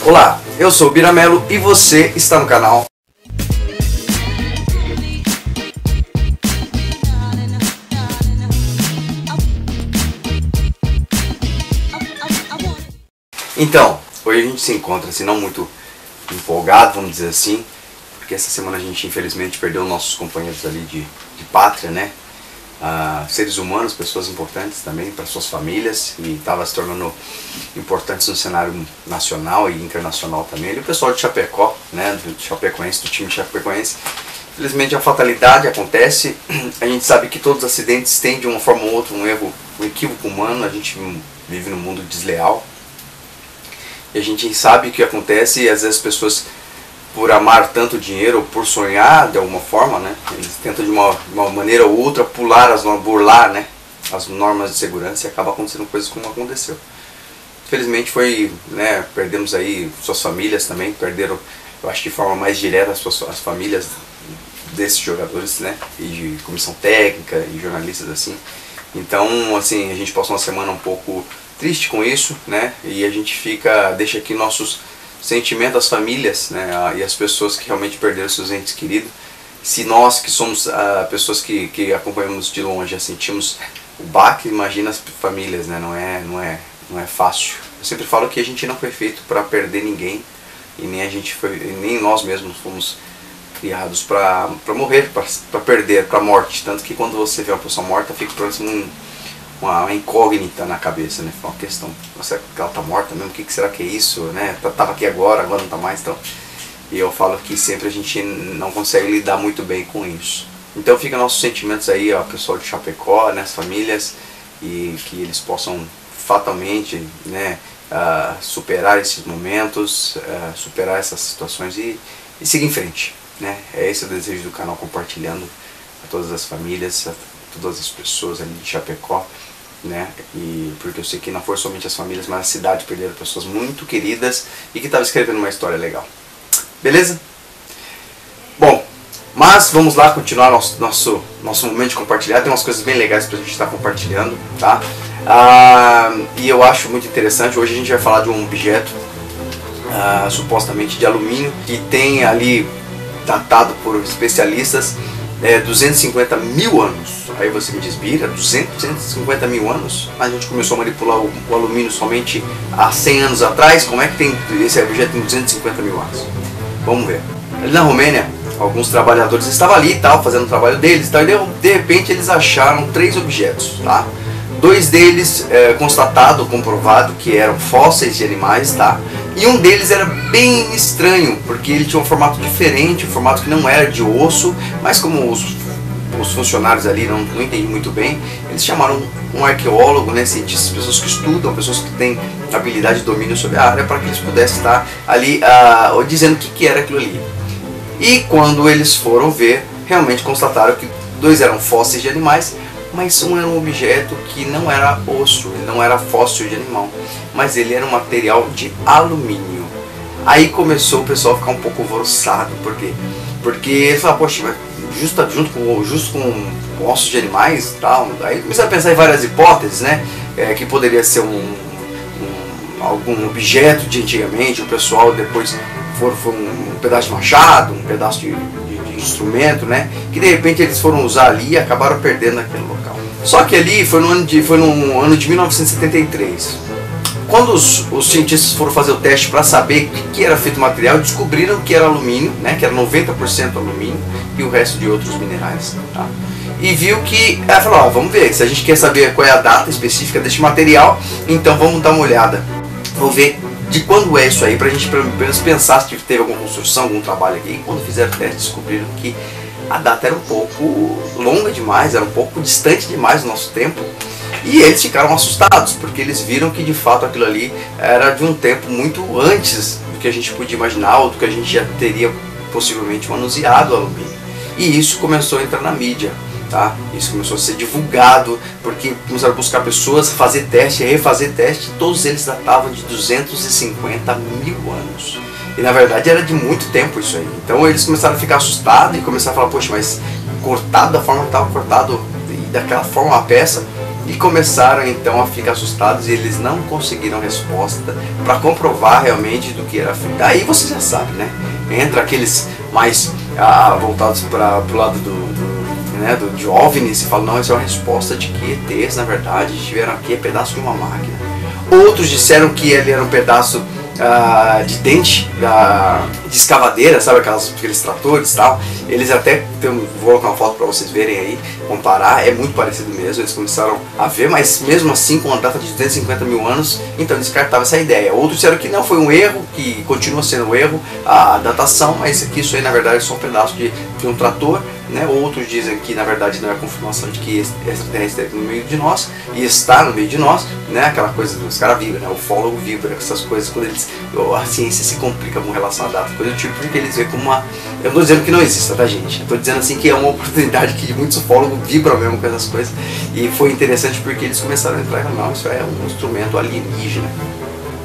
Olá, eu sou o Biramelo e você está no canal. Então, hoje a gente se encontra assim, não muito empolgado, vamos dizer assim, porque essa semana a gente infelizmente perdeu nossos companheiros ali de pátria, né? Seres humanos, pessoas importantes também para suas famílias, e estava se tornando importantes no cenário nacional e internacional também. E o pessoal de Chapecó, né, do Chapecoense, do time de Chapecoense, infelizmente a fatalidade acontece. A gente sabe que todos os acidentes têm de uma forma ou outra um erro, um equívoco humano. A gente vive num mundo desleal e a gente sabe o que acontece, e às vezes as pessoas, por amar tanto dinheiro, ou por sonhar de alguma forma, né, eles tentam de uma maneira ou outra burlar, né, as normas de segurança, e acaba acontecendo coisas como aconteceu. Infelizmente foi, né, perdemos aí suas famílias também, perderam, eu acho que de forma mais direta as famílias desses jogadores, né, e de comissão técnica e jornalistas assim. Então, assim, a gente passou uma semana um pouco triste com isso, né, e a gente deixa aqui nossos sentimento às famílias, né, e às pessoas que realmente perderam seus entes queridos. Se nós que somos pessoas que acompanhamos de longe já sentimos o baque, imagina as famílias, né? Não é fácil. Eu sempre falo que a gente não foi feito para perder ninguém, e nem nós mesmos fomos criados para morrer, para perder, para morte. Tanto que quando você vê uma pessoa morta, fica próximo uma incógnita na cabeça, né? Uma questão, será que ela está morta mesmo? O que será que é isso, né? Tava aqui agora não está mais, então. E eu falo que sempre a gente não consegue lidar muito bem com isso. Então fica nossos sentimentos aí, ó, pessoal de Chapecó, né, as famílias, e que eles possam fatalmente, né, superar esses momentos, superar essas situações e seguir em frente, né? É esse o desejo do canal, compartilhando a todas as famílias, a todas as pessoas ali de Chapecó, né? E porque eu sei que não foram somente as famílias, mas a cidade perderam pessoas muito queridas e que estavam escrevendo uma história legal. Beleza? Bom, mas vamos lá continuar nosso momento de compartilhar. Tem umas coisas bem legais pra gente estar compartilhando, tá? E eu acho muito interessante. Hoje a gente vai falar de um objeto supostamente de alumínio, que tem ali, datado por especialistas, 250 mil anos. Aí você me diz, Bira, 250 mil anos? A gente começou a manipular o alumínio somente há 100 anos atrás. Como é que tem esse objeto tem 250 mil anos? Vamos ver. Ali na Romênia, alguns trabalhadores estavam ali e tal, fazendo o trabalho deles e tal, e de repente eles acharam 3 objetos, tá? 2 deles constatado, comprovado que eram fósseis de animais, tá? E um deles era bem estranho, porque ele tinha um formato diferente, um formato que não era de osso, mas como os funcionários ali não entendiam muito bem, eles chamaram um arqueólogo, né, cientistas, pessoas que estudam, pessoas que têm habilidade e domínio sobre a área, para que eles pudessem estar ali dizendo o que era aquilo ali. E quando eles foram ver, realmente constataram que 2 eram fósseis de animais, mas um era um objeto que não era osso, ele não era fóssil de animal, mas ele era um material de alumínio. Aí começou o pessoal a ficar um pouco alvoroçado. Por quê? Porque eles falaram, poxa, mas justo com ossos de animais e tal. Aí começaram a pensar em várias hipóteses, né? Que poderia ser algum objeto de antigamente, o pessoal depois foi um pedaço de machado, um pedaço de instrumento, né, que de repente eles foram usar ali e acabaram perdendo aquele local. Só que ali foi no ano de 1973. Quando os cientistas foram fazer o teste para saber o que era feito o material, descobriram que era alumínio, né, que era 90% alumínio e o resto de outros minerais, tá? E viu que, falou, vamos ver, se a gente quer saber qual é a data específica deste material, então vamos dar uma olhada, vamos ver de quando é isso aí, pra gente pelo menos pensar se teve alguma construção, algum trabalho aqui. E quando fizeram o teste, descobriram que a data era um pouco longa demais, era um pouco distante demais do nosso tempo. E eles ficaram assustados, porque eles viram que de fato aquilo ali era de um tempo muito antes do que a gente podia imaginar, ou do que a gente já teria possivelmente manuseado o alumínio. E isso começou a entrar na mídia. Tá? Isso começou a ser divulgado, porque começaram a buscar pessoas, fazer teste, refazer teste, todos eles datavam de 250 mil anos. E na verdade era de muito tempo isso aí. Então eles começaram a ficar assustados e começaram a falar, poxa, mas cortado da forma que estava cortado, e daquela forma a peça, e começaram então a ficar assustados e eles não conseguiram resposta para comprovar realmente do que era feito. Aí você já sabe, né? Entra aqueles mais voltados para o lado de OVNIs e falam, não, isso é uma resposta de que ETs na verdade estiveram aqui, é pedaço de uma máquina. Outros disseram que ele era um pedaço de dente de escavadeira, sabe, aqueles tratores e tal. Eles até, vou colocar uma foto para vocês verem aí, comparar, é muito parecido mesmo. Eles começaram a ver, mas mesmo assim com uma data de 250 mil anos, então descartava essa ideia. Outros disseram que não, foi um erro, que continua sendo um erro a datação, mas que isso aí na verdade é só um pedaço de um trator, né? Outros dizem que na verdade não é a confirmação de que extraterrestre esteve no meio de nós e está no meio de nós, né? Aquela coisa dos caras vibram, né? O ufólogo vibra, essas coisas, quando a ciência se complica com relação à data, coisa do tipo, porque eles veem como uma... Eu não estou dizendo que não exista, tá, gente? Eu estou dizendo assim que é uma oportunidade que muitos ufólogos vibram mesmo com essas coisas, e foi interessante porque eles começaram a entrar, não, isso é um instrumento alienígena.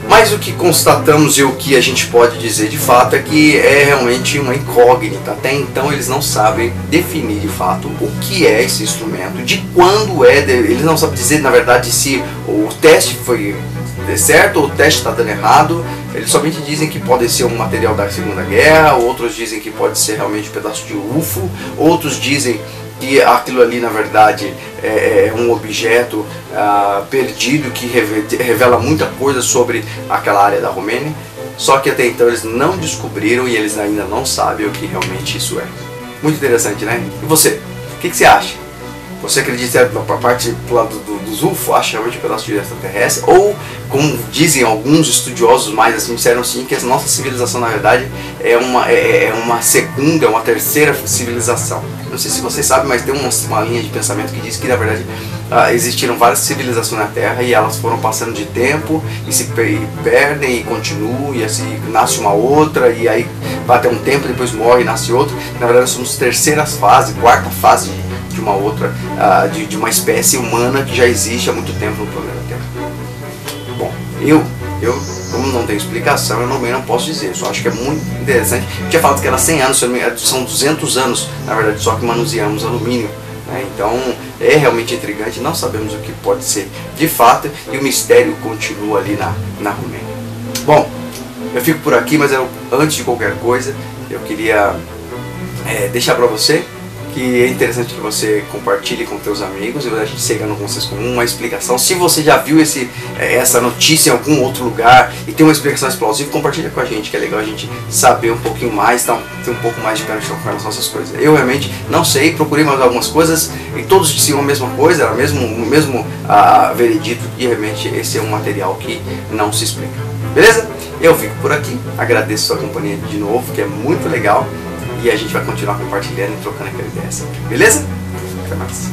Mas o que constatamos e o que a gente pode dizer de fato é que é realmente uma incógnita. Até então eles não sabem definir de fato o que é esse instrumento, de quando é, eles não sabem dizer na verdade se o teste foi certo ou o teste está dando errado. Eles somente dizem que pode ser um material da Segunda Guerra, outros dizem que pode ser realmente um pedaço de UFO, outros dizem que aquilo ali na verdade é um objeto perdido que revela muita coisa sobre aquela área da Romênia. Só que até então eles não descobriram e eles ainda não sabem o que realmente isso é. Muito interessante, né? E você? O que você acha? Você acredita na parte do lado dos UFO, acha realmente um pedaço de extraterrestre? Ou, como dizem alguns estudiosos mais assim, disseram sim que a nossa civilização na verdade é uma segunda, uma terceira civilização. Não sei se vocês sabem, mas tem uma linha de pensamento que diz que na verdade existiram várias civilizações na Terra e elas foram passando de tempo e se perdem e continuam, e assim nasce uma outra, e aí vai até um tempo, depois morre e nasce outra. Na verdade somos terceira fase, quarta fase de uma outra, de uma espécie humana que já existe há muito tempo no planeta Terra. Bom, eu como não tenho explicação, eu não posso dizer, eu só acho que é muito interessante. Eu tinha falado que era 100 anos, são 200 anos, na verdade, só que manuseamos alumínio, né? Então é realmente intrigante, não sabemos o que pode ser de fato, e o mistério continua ali na Romênia. Bom, eu fico por aqui, mas antes de qualquer coisa, eu queria deixar para você que é interessante que você compartilhe com seus amigos, e a gente chegando com vocês com uma explicação. Se você já viu essa notícia em algum outro lugar e tem uma explicação explosiva, compartilha com a gente, que é legal a gente saber um pouquinho mais, ter um pouco mais de pé no chão com relação a essas coisas. Eu realmente não sei, procurei mais algumas coisas e todos diziam a mesma coisa, era o mesmo veredito, e realmente esse é um material que não se explica. Beleza? Eu fico por aqui, agradeço a sua companhia de novo, que é muito legal. E a gente vai continuar compartilhando e trocando aquela ideia sempre. Beleza? Até mais.